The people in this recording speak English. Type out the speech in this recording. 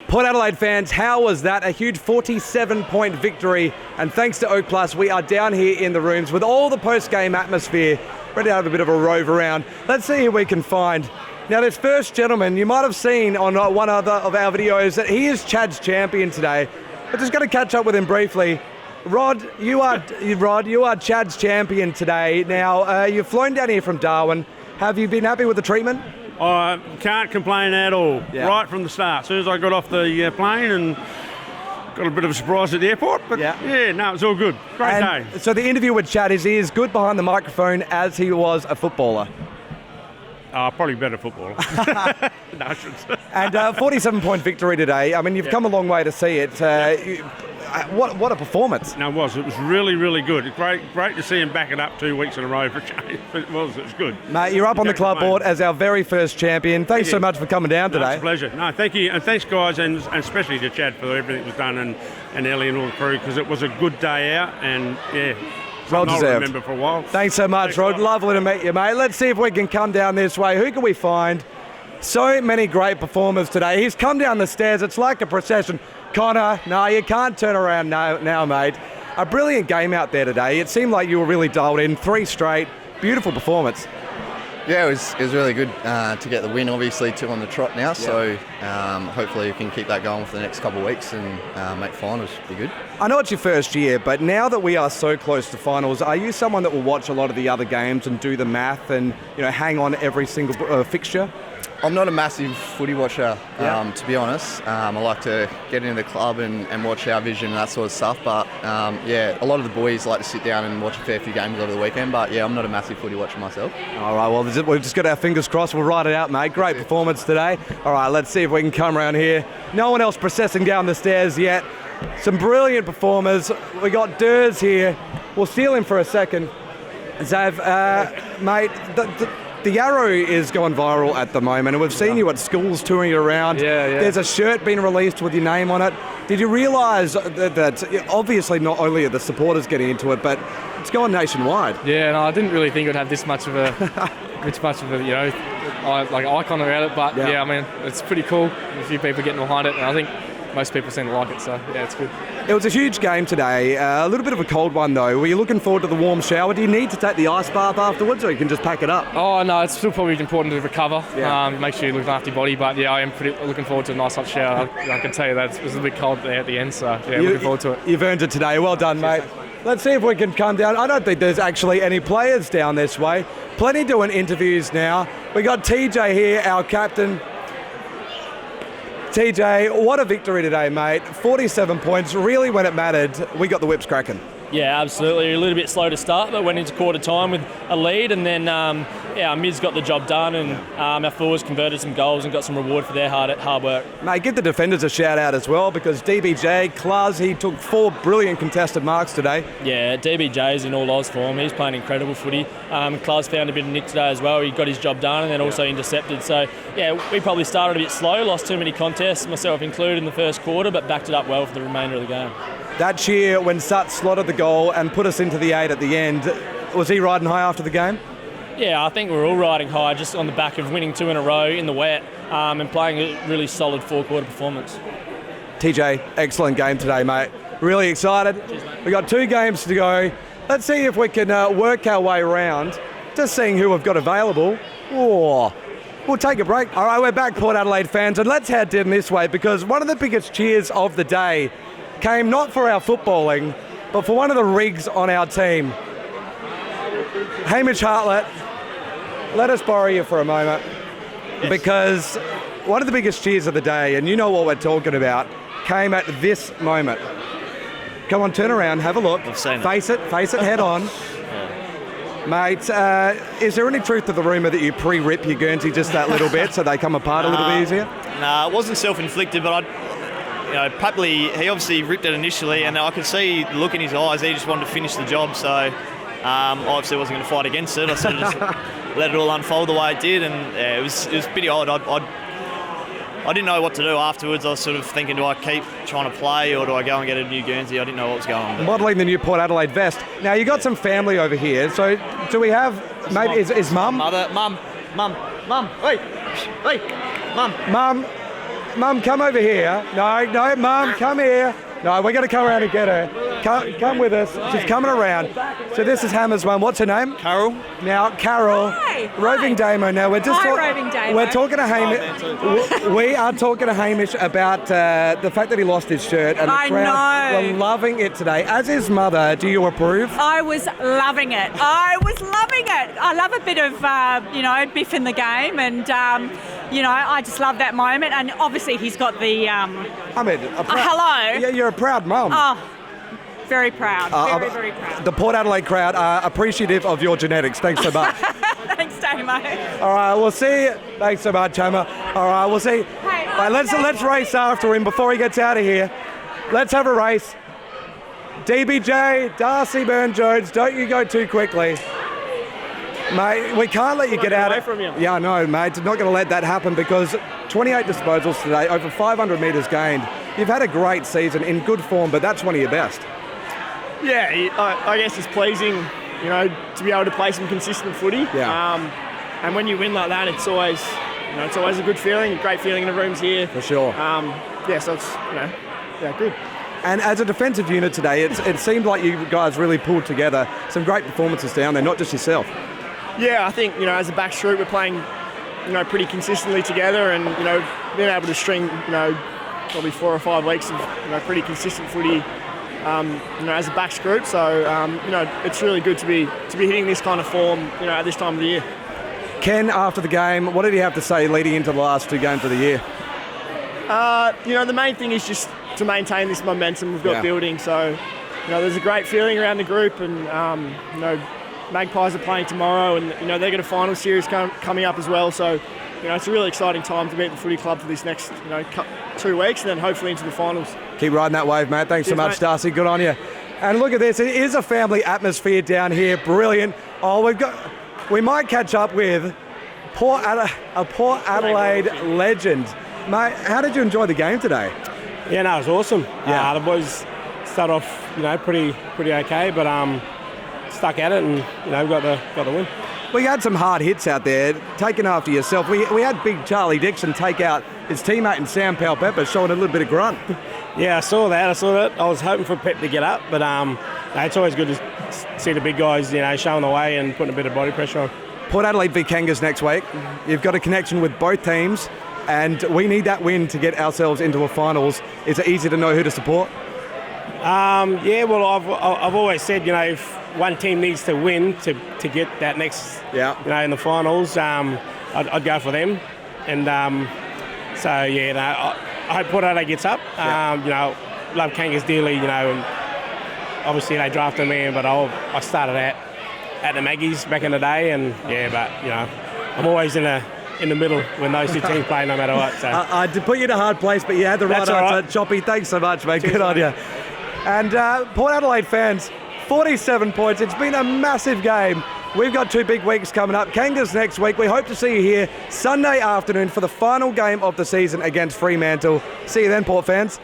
Port Adelaide fans, how was that? A huge 47-point victory. And thanks to Oak Plus, we are down here in the rooms with all the post-game atmosphere, ready to have a bit of a rove around. Let's see who we can find. Now, this first gentleman, you might have seen on one other of our videos that he is Chad's champion today. But just going to catch up with him briefly. Rod, you are Chad's champion today. Now, you've flown down here from Darwin. Have you been happy with the treatment? I can't complain at all, Yeah. right from the start. As soon as I got off the plane and got a bit of a surprise at the airport, but no, it's all good. Great day. So the interview with Chad is he is good behind the microphone as he was a footballer. Probably better footballer. No, I shouldn't say. And 47-point victory today. I mean, you've come a long way to see it. What a performance. No, it was really, really good. Great to see him back it up 2 weeks in a row for a change. It was good. Mate, you're up on the club board as our very first champion. Thanks so much for coming down today. It's a pleasure. No, thank you. And thanks, guys, and especially to Chad for everything that was done and Ellie and all the crew, because it was a good day out and, well deserved. I'll remember for a while. Thanks so much, Rod. Lovely to meet you, mate. Let's see if we can come down this way. Who can we find? So many great performers today. He's come down the stairs. It's like a procession. Connor, no, you can't turn around now, mate. A brilliant game out there today. It seemed like you were really dialed in. 3 straight. Beautiful performance. Yeah, it was really good to get the win, obviously, 2 on the trot now. Yeah. So hopefully we can keep that going for the next couple of weeks and make finals. Be good. I know it's your first year, but now that we are so close to finals, are you someone that will watch a lot of the other games and do the math and hang on every single fixture? I'm not a massive footy watcher, to be honest. I like to get into the club and watch our vision and that sort of stuff. But a lot of the boys like to sit down and watch a fair few games over the weekend. But I'm not a massive footy watcher myself. All right, well, we've just got our fingers crossed. We'll ride it out, mate. Great performance today. All right, let's see if we can come around here. No one else processing down the stairs yet. Some brilliant performers. We got Durs here. We'll steal him for a second. Zav, mate, the Arrow is going viral at the moment, and we've seen you at schools touring it around. Yeah. There's a shirt being released with your name on it. Did you realise that obviously not only are the supporters getting into it, but it's going nationwide? Yeah, no, I didn't really think it would have this much of a, icon around it. But I mean, it's pretty cool. A few people getting behind it, and I think most people seem to like it. So yeah, it's good. It was a huge game today. A little bit of a cold one though. Were you looking forward to the warm shower? Do you need to take the ice bath afterwards, or you can just pack it up? Oh no, it's still probably important to recover. Yeah. Make sure you look after your body. But I am pretty looking forward to a nice hot shower. I can tell you that it was a bit cold there at the end. So looking forward to it. You've earned it today. Well done, mate. Let's see if we can come down. I don't think there's actually any players down this way. Plenty doing interviews now. We got TJ here, our captain. TJ, what a victory today, mate. 47 points, really when it mattered, we got the whips cracking. Yeah, absolutely. A little bit slow to start, but went into quarter time with a lead, and then our mids got the job done, and our forwards converted some goals and got some reward for their hard work. Mate, give the defenders a shout out as well, because DBJ, Klaz, he took 4 brilliant contested marks today. Yeah, DBJ's in all Oz form. He's playing incredible footy. Klaz found a bit of nick today as well. He got his job done and then also intercepted. So, we probably started a bit slow, lost too many contests, myself included, in the first quarter, but backed it up well for the remainder of the game. That cheer when Sut slotted the goal and put us into the 8 at the end, was he riding high after the game? Yeah, I think we're all riding high just on the back of winning 2 in a row in the wet and playing a really solid 4-quarter performance. TJ, excellent game today, mate. Really excited. Cheers, mate. We've got 2 games to go. Let's see if we can work our way around. Just seeing who we've got available. Oh, we'll take a break. All right, we're back, Port Adelaide fans, and let's head in this way because one of the biggest cheers of the day came not for our footballing, but for one of the rigs on our team. Hamish Hartlett, let us borrow you for a moment, because one of the biggest cheers of the day, and you know what we're talking about, came at this moment. Come on, turn around, have a look. I've seen it. Face it head on. Mate, is there any truth to the rumour that you pre-rip your Guernsey just that little bit so they come apart a little bit easier? Nah, it wasn't self-inflicted, but Papley, he obviously ripped it initially, and I could see the look in his eyes. He just wanted to finish the job, so obviously wasn't going to fight against it. I sort of just let it all unfold the way it did, and it was pretty odd. I didn't know what to do afterwards. I was sort of thinking, do I keep trying to play or do I go and get a new Guernsey? I didn't know what was going on. Modelling the new Port Adelaide vest. Now, you got some family over here, so do we have, maybe, is Mum? Mum, hey, Mum. Mum, Mum, come over here. No, Mum, come here. No, we're going to come around and get her. Come with us. She's coming around. So this is Hammer's mum. What's her name? Carol. Now, Carol. Hi. Roving Damo. Now, we're just Roving Damo. We're talking to Hamish. We are talking to Hamish about the fact that he lost his shirt. And I the crowd know. were loving it today. As his mother, do you approve? I was loving it. I love a bit of, biff in the game, and, I just love that moment. And obviously he's got the... hello. Yeah, you're a proud mum. Oh, very proud. Very proud. The Port Adelaide crowd are appreciative of your genetics. Thanks so much. Thanks, Damo. All right, we'll see you. Thanks so much, Hammer. All right, we'll see. Hey, Right, let's race after him before he gets out of here. Let's have a race. DBJ, Darcy Byrne-Jones, don't you go too quickly. Mate, we can't let you get out away from you. Yeah, I know, mate. Not going to let that happen because 28 disposals today, over 500 metres gained. You've had a great season, in good form, but that's one of your best. Yeah, I guess it's pleasing, to be able to play some consistent footy. Yeah. And when you win like that, it's always a good feeling, a great feeling in the rooms here. For sure. So it's, good. And as a defensive unit today, it seemed like you guys really pulled together. Some great performances down there, not just yourself. Yeah, I think, as a back group, we're playing, pretty consistently together, and, being able to string, probably 4 or 5 weeks of, pretty consistent footy, as a backs group. So, it's really good to be hitting this kind of form, at this time of the year. Ken, after the game, what did he have to say leading into the last 2 games of the year? The main thing is just to maintain this momentum we've got building. So, there's a great feeling around the group, and, Magpies are playing tomorrow, and, they've got a final series coming up as well. So, it's a really exciting time to be at the footy club for this next, 2 weeks, and then hopefully into the finals. Keep riding that wave, mate. Thanks so much, mate. Darcy. Good on you. And look at this. It is a family atmosphere down here. Brilliant. Oh, we might catch up with a Port Adelaide legend. Mate, how did you enjoy the game today? Yeah, no, it was awesome. Yeah. The boys started off, pretty okay, but stuck at it, and we got the win. We had some hard hits out there, taken after yourself. We had big Charlie Dixon take out his teammate in Sam Powell-Pepper, showing a little bit of grunt. Yeah, I saw that. I was hoping for Pep to get up, but it's always good to see the big guys, showing the way and putting a bit of body pressure on. Port Adelaide v Kangas next week. You've got a connection with both teams, and we need that win to get ourselves into a finals. Is it easy to know who to support? Well, I've always said, if one team needs to win to get that next, in the finals, I'd go for them. And I hope Port Adelaide gets up. Love Kangas dearly, and obviously they drafted me, but I started at the Maggies back in the day, and I'm always in the middle when those two teams play, no matter what. So. I did put you in a hard place, but you had the right That's answer. all right. Choppy, thanks so much, mate. Cheers, Good on mate. you. And Port Adelaide fans, 47 points. It's been a massive game. We've got 2 big weeks coming up. Kangas next week. We hope to see you here Sunday afternoon for the final game of the season against Fremantle. See you then, Port fans.